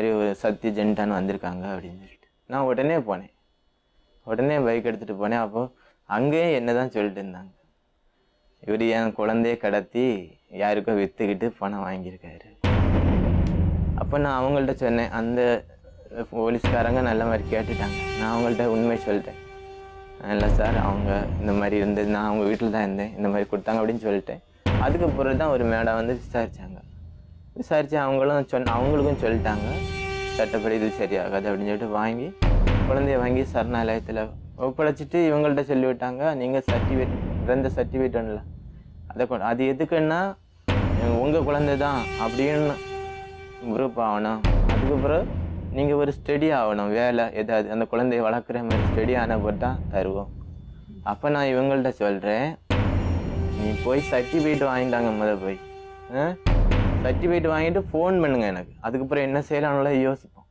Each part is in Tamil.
மாதிரி ஒரு சத்ய ஜென்டான்னு வந்திருக்காங்க அப்படின்னு சொல்லிட்டு நான் உடனே போனேன். உடனே பைக் எடுத்துகிட்டு போனேன். அப்போது அங்கேயும் என்ன தான் சொல்லிட்டு இருந்தாங்க, இவர் என் குழந்தைய கடத்தி யாருக்கோ விற்றுக்கிட்டு பணம் வாங்கியிருக்காரு. அப்போ நான் அவங்கள்ட்ட சொன்னேன், அந்த போலீஸ்காரங்க நல்ல மாதிரி கேட்டுட்டாங்க. நான் அவங்கள்ட்ட உண்மை சொல்லிட்டேன், இல்லை சார் அவங்க இந்த மாதிரி இருந்தது, நான் அவங்க வீட்டில் தான் இருந்தேன், இந்த மாதிரி கொடுத்தாங்க அப்படின்னு சொல்லிட்டேன். அதுக்கப்புறம் தான் ஒரு மேடம் வந்து விசாரித்து அவங்களுக்கும் சொல்லிட்டாங்க, சட்டப்படி இது சரியாகாது அப்படின்னு சொல்லிட்டு வாங்கி குழந்தைய வாங்கி சரணாலயத்தில் ஒப்படைச்சிட்டு இவங்கள்ட்ட சொல்லிவிட்டாங்க, நீங்கள் சர்டிஃபிகேட் ஒன்றில் அது எதுக்குன்னா உங்கள் குழந்தை தான் அப்படின்னு குரூப் ஆகணும். அதுக்கப்புறம் நீங்கள் ஒரு ஸ்டடி ஆகணும், வேலை ஏதாவது அந்த குழந்தைய வளர்க்குற மாதிரி ஸ்டடி ஆனப்போ தான் தருவோம். அப்போ நான் இவங்கள்ட்ட சொல்கிறேன், நீ போய் சர்டிஃபிகேட் வாங்கிட்டாங்க, போய் சர்டிஃபிகேட் வாங்கிட்டு ஃபோன் பண்ணுங்க எனக்கு, அதுக்கப்புறம் என்ன செய்யலாம்ல யோசிப்போம்.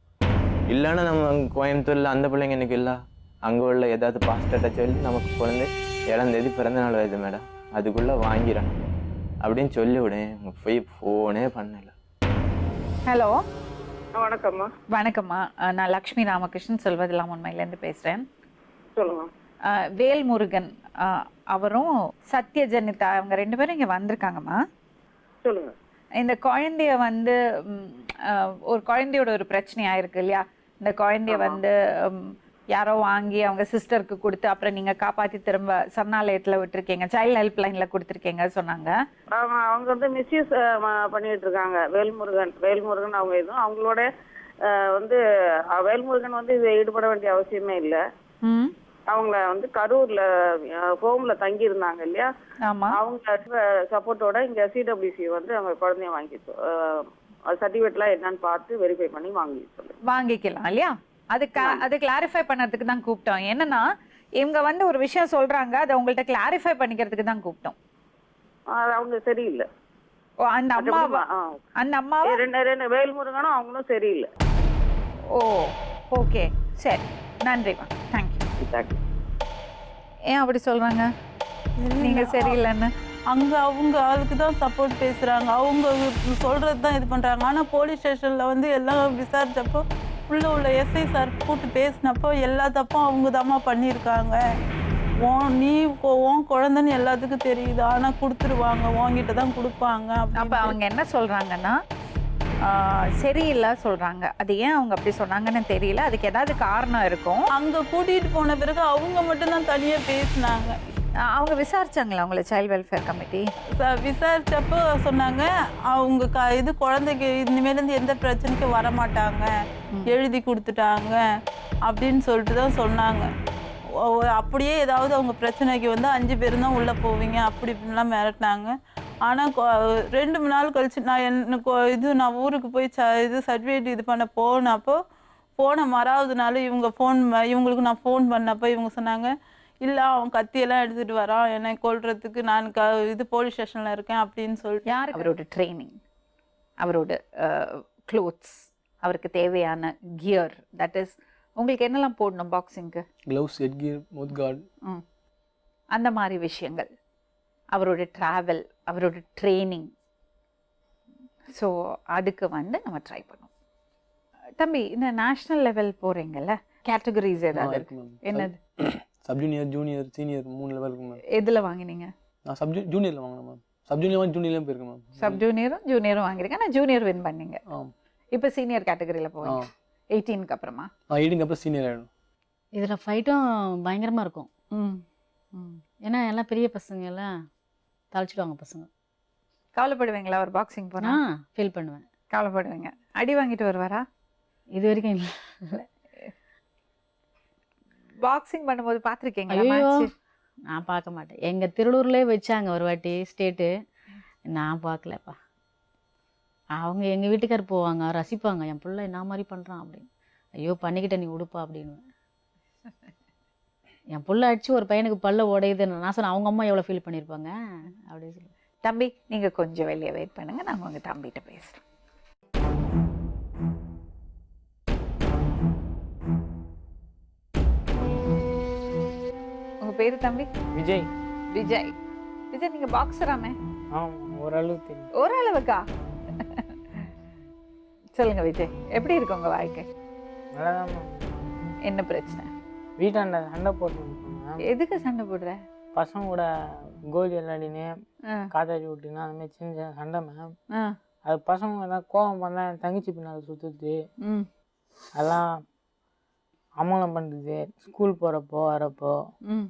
இல்லைன்னா நம்ம கோயம்புத்தூரில் அந்த பிள்ளைங்க எனக்கு இல்லை, அங்கே உள்ள ஏதாவது பாஸ்டர்கிட்ட சொல்லி நமக்கு குழந்தை 7ஆம் தேதி பிறந்த நாள் வருது மேடம், அதுக்குள்ளே வாங்கிடணும் அப்படின்னு சொல்லிவிடேன். போய் ஃபோனே பண்ணலை. ஹலோ, வணக்கம்மா. வணக்கம்மா. நான் லக்ஷ்மி ராமகிருஷ்ணன் சொல்வதெல்லாம் உண்மையிலேருந்து பேசுகிறேன். சொல்லுங்க. வேல்முருகன் அவரும் சத்யஜனிதா அவங்க 2 பேரும் இங்கே வந்திருக்காங்கம்மா. சொல்லுங்க. இந்த குழந்தைய வந்து ஒரு குழந்தையோட ஒரு பிரச்சனை ஆயிருக்கு இல்லையா, இந்த குழந்தைய வந்து யாரோ வாங்கி அவங்க சிஸ்டருக்கு கொடுத்து அப்புறம் நீங்க காப்பாத்தி திரும்ப சரணாலயத்துல விட்டுருக்கீங்க, சைல்ட் ஹெல்ப் லைன்ல கொடுத்துருக்கீங்க சொன்னாங்க. அவங்க வந்து மிஸ்யூஸ் பண்ணிட்டு இருக்காங்க. வேல்முருகன் அவங்க இதுவும் அவங்களோட வந்து வேல்முருகன் வந்து இதை ஈடுபட வேண்டிய அவசியமே இல்லை. அவங்கள வந்து கரூர்ல ஹோம்ல தங்கி இருந்தாங்க இல்லையா, அவங்க சப்போர்ட்டோட இங்க சிடபிள்யூசி வந்து அவங்க குழந்தைய வாங்கி சர்டிஃபிகேட்லாம் என்னன்னு பார்த்து வெரிஃபை பண்ணி வாங்கிக்கலாம் இல்லையா. அது கிளாரிஃபை பண்ணறதுக்கு தான் கூப்பிட்டோம். என்னன்னா இவங்க வந்து ஒரு விஷயம் சொல்றாங்க, அதை உங்கள்ட்ட கிளாரிஃபை பண்ணிக்கிறதுக்கு தான் கூப்பிட்டோம். அவங்க சரியில்லை. அந்த அம்மா வேல்முருகனும் அவங்களும் சரியில்லை. ஓ ஓகே, சரி, நன்றிமா, தேங்க்யூ. ஏன் அப்படி சொல்றாங்க, நீங்க சரியில்லைன்னு? அங்கே அவங்க ஆளுக்கு தான் சப்போர்ட் பேசுகிறாங்க, அவங்க சொல்கிறது தான் இது பண்ணுறாங்க. ஆனால் போலீஸ் ஸ்டேஷனில் வந்து எல்லாம் விசாரித்தப்போ உள்ள எஸ்ஐ சார் கூப்பிட்டு பேசினப்போ எல்லா தப்பும் அவங்க தாம்மா பண்ணியிருக்காங்க, நீ உன் குழந்தைன்னு எல்லாத்துக்கும் தெரியுது, ஆனால் கொடுத்துருவாங்க, உன்கிட்ட தான் கொடுப்பாங்க. அப்போ அவங்க என்ன சொல்கிறாங்கன்னா சரியில்லை சொல்கிறாங்க. அது ஏன் அவங்க அப்படி சொன்னாங்கன்னு தெரியல, அதுக்கு ஏதாவது காரணம் இருக்கும். அங்கே கூட்டிகிட்டு போன பிறகு அவங்க மட்டும்தான் தனியாக பேசினாங்க. அவங்க விசாரிச்சாங்களா அவங்கள சைல்ட் வெல்ஃபேர் கமிட்டி? விசாரிச்சப்போ சொன்னாங்க, அவங்க இது குழந்தைக்கு இனிமேலேருந்து எந்த பிரச்சனைக்கும் வரமாட்டாங்க, எழுதி கொடுத்துட்டாங்க அப்படின்னு சொல்லிட்டு தான் சொன்னாங்க. அப்படியே ஏதாவது அவங்க பிரச்சனைக்கு வந்து 5 பேர் தான் உள்ளே போவீங்க அப்படி இப்படின்லாம் மிரட்டினாங்க. ஆனால் 2 நாள் கழிச்சு நான் ஊருக்கு போய் இது சர்டிஃபிகேட் இது பண்ண போனப்போ போன மறாவது நாள் இவங்களுக்கு நான் ஃபோன் பண்ணப்போ இவங்க சொன்னாங்க, இல்லை அவன் கத்தியெல்லாம் எடுத்துகிட்டு வரான் என்னை கொல்றதுக்கு, நான் இது போலீஸ் ஸ்டேஷனில் இருக்கேன் அப்படின்னு சொல்லிட்டு. யார்? அவரோட ட்ரைனிங், அவரோட க்ளோத்ஸ், அவருக்கு தேவையான கியர், தட் இஸ் உங்களுக்கு என்னெல்லாம் போடணும் பாக்ஸிங்க்கு? க்ளவுஸ், ஹெட் கியர், மவுத் கார்டு, அந்த மாதிரி விஷயங்கள், அவரோட ட்ராவல், அவரோட ட்ரைனிங். ஸோ அதுக்கு வந்து நம்ம ட்ரை பண்ணுவோம். தம்பி, இந்த நேஷ்னல் லெவல் போகிறீங்கல்ல, கேட்டகரிஸ் ஏதாவது இருக்கு? என்னது? Sub junior, junior, senior 3 level இருக்கு மேம். எதில் வாங்கினீங்க? நான் ஜூனியரில் வாங்கினேன் மேம். சப் ஜூனியர் ஜூனியர்லேயும் போயிருக்கேன் மேம். சப் ஜூனியரும் வாங்கிருங்க. ஆனால் ஜூனியர் வின் பண்ணீங்க. இப்போ சீனியர் கேட்டகரியில் போவீங்க 18க்கு அப்புறமா? 18க்கு அப்புறம் சீனியர் ஆகிடும். இதில் ஃபைட்டும் பயங்கரமாக இருக்கும். ஏன்னா எல்லாம் பெரிய பசங்க எல்லாம் தழைச்சிடுவாங்க பசங்க. கவலைப்படுவீங்களா ஒரு பாக்ஸிங் போனால்? ஃபீல் பண்ணுவேன். கவலைப்படுவீங்க. அடி வாங்கிட்டு வருவாரா? இது வரைக்கும் இல்லை. பாக்ஸிங் பண்ணும்போது பார்த்துருக்கீங்களா? நான் பார்க்க மாட்டேன். எங்கள் திருவள்ளூர்லேயே வச்சாங்க ஒரு வாட்டி ஸ்டேட்டு, நான் பார்க்கலப்பா. அவங்க எங்கள் வீட்டுக்கார் போவாங்க, ரசிப்பாங்க, என் பிள்ளை என்ன மாதிரி பண்ணுறான் அப்படின்னு. ஐயோ பண்ணிக்கிட்ட நீ உடுப்பா அப்படின்னு. என் பிள்ளை அடிச்சு ஒரு பையனுக்கு பல்ல உடையுதுன்னு நான் சொன்னேன், அவங்க அம்மா எவ்வளோ ஃபீல் பண்ணியிருப்பாங்க அப்படின்னு சொல்லி. தம்பி, நீங்கள் கொஞ்சம் வெளியே வெயிட் பண்ணுங்கள், நாங்கள் உங்கள் தம்பிகிட்ட பேசுகிறோம். உங்கள் பேர் தம்பி? விஜய். விஜய், விஜய் நீங்கள் பாக்ஸராமே? ஓரளவுக்கு தெரியும். ஓரளவுக்கா? சொல்லுங்க விஜய், எப்படி இருக்கு உங்க வாழ்க்கை? நல்லா தான் மேம். என்ன பிரச்சனை? வீட்டாண்ட சண்டை போட்டுருக்கோம் மேம். எதுக்கு சண்டை போடுற? பசங்க கூட கோலி விளையாடினு ஆ, காத்தாடி விட்டுனா அந்த மாதிரி சின்ன சின்ன சண்டை மேம். ஆ, அது பசங்க தான் கோவம் பண்ணா என் தங்கச்சி பின்னால் சுற்றுது, ம், அதெல்லாம் அமலம் பண்ணுறது, ஸ்கூல் போகிறப்போ வரப்போ ம்,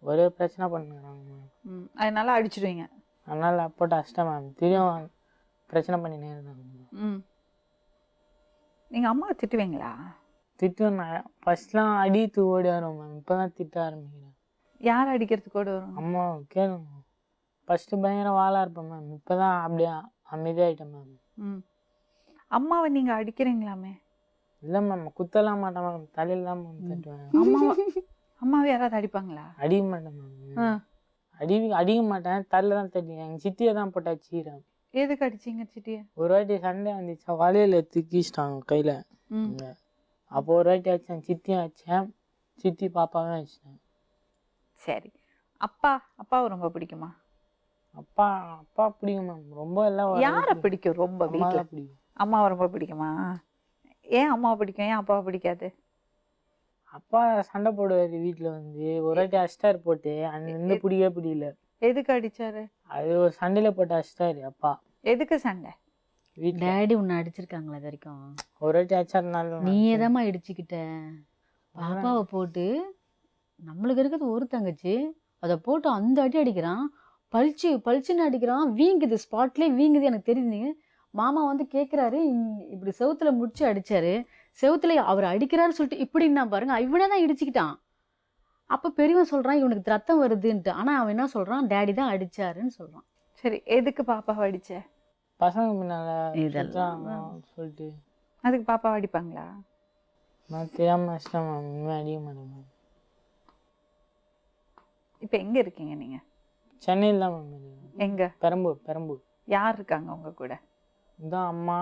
ஒரே பிரச்சனை பண்ணுறாங்க மேம். ம். அதனால அடிச்சிடுவீங்க. அதனால் போட்டு அஷ்டம் மேம். தெரியும் பிரச்சனை பண்ணினே இருந்தாங்க மேம். ம். நீங்க அம்மாவை திட்டுவீங்களா? திட்டம் நான் ஃபஸ்ட்லாம் அடித்து ஓடி வரோம் மேம். இப்போ தான் திட்ட ஆரம்பிக்கிறேன். யார் அடிக்கிறதுக்கு கூட வரும்? அம்மா கேளுங்க. ஃபஸ்ட்டு பயங்கர வாழா இருப்பேன் மேம். இப்போ தான் அப்படியே அமைதியாகிட்டேன் மேம். ம். அம்மாவை நீங்க அடிக்கிறீங்களாமே? இல்லை மேம், குத்தலாம் மாட்டேன் மேம். தலையில் தான் மேம் தட்டுவேன். அம்மாவை அம்மாவை யாராவது அடிப்பாங்களா? அடிக்க மாட்டேன் ஆ. மேம். அடிக்க மாட்டேன், தலையில் தான் தட்டுவேன். எங்கள் சித்தியை தான் போட்டு அடிச்சுக்கிறேன். எதுக்கு அடிச்சீங்க சிட்டிய? ஒரு வாட்டி சண்டை வந்துச்சா, வலையில் தூக்கிச்சிட்டாங்க கையில். ம். அப்போ ஒரு வாட்டி அடித்தேன், சித்தியும் அடித்தேன், சித்தி பாப்பாவும் அடிச்சிட்டேன். சரி. அப்பாவை ரொம்ப பிடிக்குமா? அப்பா அப்பா பிடிக்கும் மேம். ரொம்ப எல்லாம் யாரை பிடிக்கும் ரொம்ப அம்மா வீட்டில்? தான் பிடிக்கும். அம்மாவை ரொம்ப பிடிக்குமா? ஏன் அம்மாவை பிடிக்கும், ஏன் அப்பாவை பிடிக்காது? அப்பா சண்டை போடுவார் வீட்டில் வந்து. ஒரு வாட்டி அஸ்டார் போட்டு அன்னிருந்து பிடிக்கவே பிடிக்கல. எதுக்கு அடிச்சாரு? அது ஒரு சண்டையில் போட்டு அஸ்டார் அப்பா எதுக்கு சண்டை? வீட்டில். டேடி உன்னை அடிச்சிருக்காங்களா இது வரைக்கும்? ஒரு வாட்டி அடிச்சாருனால நீயே தாம்மா இடிச்சுக்கிட்ட. பாப்பாவை போட்டு, நம்மளுக்கு இருக்கிறது ஒரு தங்கச்சி, அதை போட்டு அந்த அடி அடிக்கிறான். பளிச்சுன்னு அடிக்கிறான். வீங்குது, ஸ்பாட்லேயே வீங்குது. எனக்கு தெரியுதுங்க. மாமா வந்து கேட்குறாரு, இப்படி செவுத்துல முடிச்சு அடிச்சாரு. செவுத்துல அவர் அடிக்கிறாரு சொல்லிட்டு இப்படின்னா பாருங்க, இவனே தான் இடிச்சுக்கிட்டான். அப்போ பெரியவன் சொல்கிறான் இவனுக்கு ரத்தம் வருதுன்ட்டு. ஆனால் அவன் என்ன சொல்கிறான், டேடி தான் அடிச்சாருன்னு சொல்கிறான். சரி, எதுக்கு பாப்பாவை அடிச்ச? பசங்க பின்னால் இதெல்லாம் சொல்லிட்டு அதுக்கு பாப்பாவை அடிப்பாங்களா? நான் தெரியாமல் அடிச்சிட்டேன் மேம். இனிமேல் அடிக்க மாட்டேன் மேம். இப்போ எங்க இருக்கீங்க நீங்க? சென்னையில் தான் மேம் இருக்கேன். எங்க? பெரம்பூர். யார் இருக்காங்க உங்க கூட? இதான் அம்மா,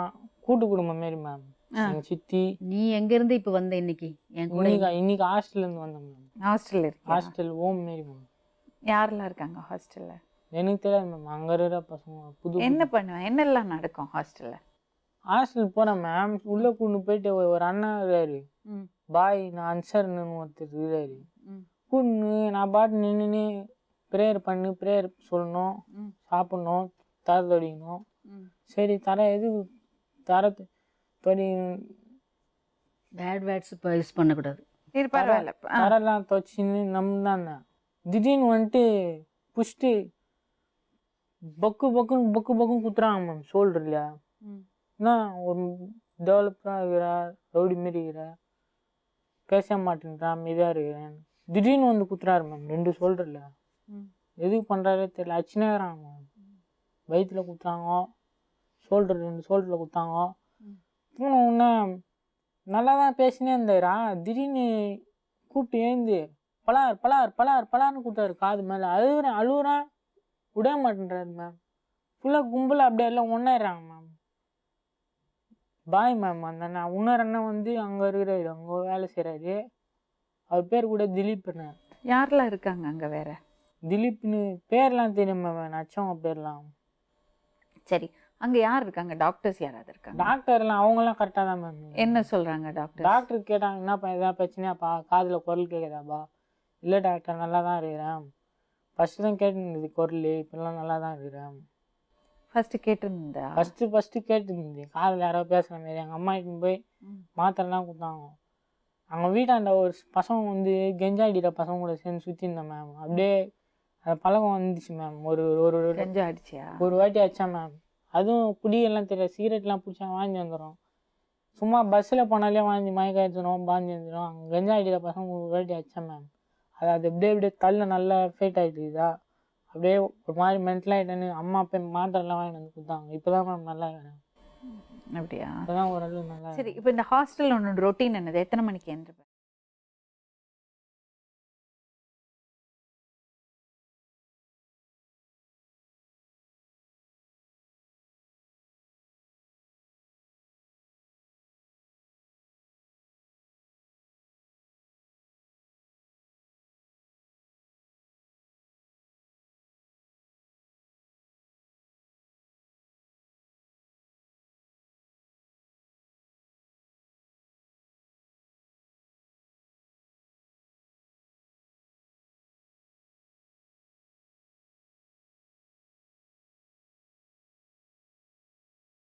கூட்டு குடும்பம் மாரி மேம். எங்கள் சித்தி. நீ எங்கேருந்து இப்போ வந்த இன்னைக்கு என் கூட? இன்னைக்கு ஹாஸ்டல்லேருந்து வந்தேன் மேம். ஹாஸ்டல்ல இருக்கீங்க? ஹாஸ்டல் ஹோம் மாரி மேம். யாரெல்லாம் இருக்காங்க ஹாஸ்டல்ல? எனக்கு தெரியாது மேம். அங்கே இருக்கிற பசங்க புது என்ன பண்ணுவேன், என்னெல்லாம் நடக்கும் ஹாஸ்டல்ல? ஹாஸ்டல் போகிறேன் மேம். உள்ளே கூண்டு போயிட்டு ஒரு அண்ணா இருக்காரு, ம், பாய் நான் அன்சர்னு ஒருத்தர் இருக்காரு. ம், கூண்டு நான் பாட்டு நின்று ப்ரேயர் பண்ணி ப்ரேயர் சொல்லணும், ம், சாப்பிட்ணும், தர தொடிக்கணும். ம். சரி தர எது தர தொடி பேட் வேர்ட்ஸ் இப்போ யூஸ் பண்ணக்கூடாது. சரி, பரவாயில்ல. தரெல்லாம் துவச்சின்னு நம்ம தான். திடீர்னு வந்துட்டு புஷ்ட்டு பக்குன்னு குத்துறாங்க மேம் ஷோல்டரில். ம். என்ன ஒரு டெவலப்டாக இருக்கிறா, ரவுடி மாரி இருக்கிறா, பேச மாட்டேன்றா, அமைதியாக இருக்கிறேன். திடீர்னு வந்து குத்துறாரு மேம் 2 ஷோல்டரில். ம். எதுக்கு பண்ணுறாரே தெரியல. அச்சுனே இருக்கிறாங்க மேம். வயிற்றுல குத்துறாங்க, 2 ஷோல்டரில் குத்தாங்க. போன உடனே நல்லா தான் பேசினே இருந்தாரா, திடீர்னு கூப்பிட்டு ஏந்து பலார்னு கூப்பிட்டாரு காது மேலே. அழுகுறேன் விட மாட்டேன்றாரு மேம். ஃபுல்லாக கும்பலாக அப்படியே எல்லாம் ஒன்றாயிடுறாங்க மேம். Bye ma'am. அந்த அண்ணன் இன்னொரு அண்ணன் வந்து அங்கே இருக்கிறாரு, அங்கே வேலை செய்கிறாரு. அவர் பேர் கூட திலீப்னு. யாரெல்லாம் இருக்காங்க அங்க வேற? திலீப்னு பேர்லாம் தெரியும் மேம், நச்சவங்க பேர்லாம். சரி, அங்க யார் இருக்காங்க? டாக்டர்ஸ் யாராவது இருக்காங்க? டாக்டர்லாம் அவங்களாம் கரெக்டாக தான் மேம். என்ன சொல்றாங்க டாக்டர்? டாக்டர் கேட்டாங்க, என்னப்பா எதாவது பிரச்சனையாப்பா, காதில் குரல் கேட்குதாப்பா? இல்லை டாக்டர், நல்லா தான் இருக்கிறேன். ஃபஸ்ட்டு தான் கேட்டுருந்தது குரல், இப்போல்லாம் நல்லா தான் இருக்கிறேன். ஃபர்ஸ்ட் கேட்டிருந்தா? ஃபஸ்ட்டு கேட்டுருந்தது காதில் யாரோ பேசுகிற மாரி. எங்கள் அம்மா இட்டுன்னு போய் மாத்திரைலாம் கொடுத்தாங்க. அங்கே வீட்டாண்ட ஒரு பசங்க வந்து கெஞ்சாடிக்கிற பசங்க கூட சேர்ந்து சுற்றிருந்தேன் மேம். அப்படியே அந்த பழக்கம் வந்துச்சு மேம். ஒரு கெஞ்சா அடிச்சியா? ஒரு வாட்டி அடித்தேன் மேம். அதுவும் குடியெல்லாம் தெரியாது, சிகரெட்லாம் பிடிச்சா வாங்கி வந்துடும். சும்மா பஸ்ஸில் போனாலே வாங்கி மயக்க எடுத்துடும், பாஞ்சி வந்துடும். அங்கே கெஞ்சா அடிக்கிற பசங்க ஒரு வாட்டி அடித்தேன் மேம். அது அப்படியே தள்ள நல்லா ஃபேட் ஆகிட்டுதா, அப்படியே ஒரு மாதிரி மென்டலாக ஆகிட்டேன்னு அம்மா அப்போ மாத்திரைலாம் வாங்கிட்டு வந்து கொடுத்தாங்க. இப்போ தான் மேம் நல்லா இருக்கிறேன். அப்படியா? இப்போ தான் ஓரளவு நல்லா. சரி, இப்போ இந்த ஹாஸ்டல் ஒன்று ரொட்டீன் என்னது? எத்தனை மணிக்கு எழுந்திருப்பேன்?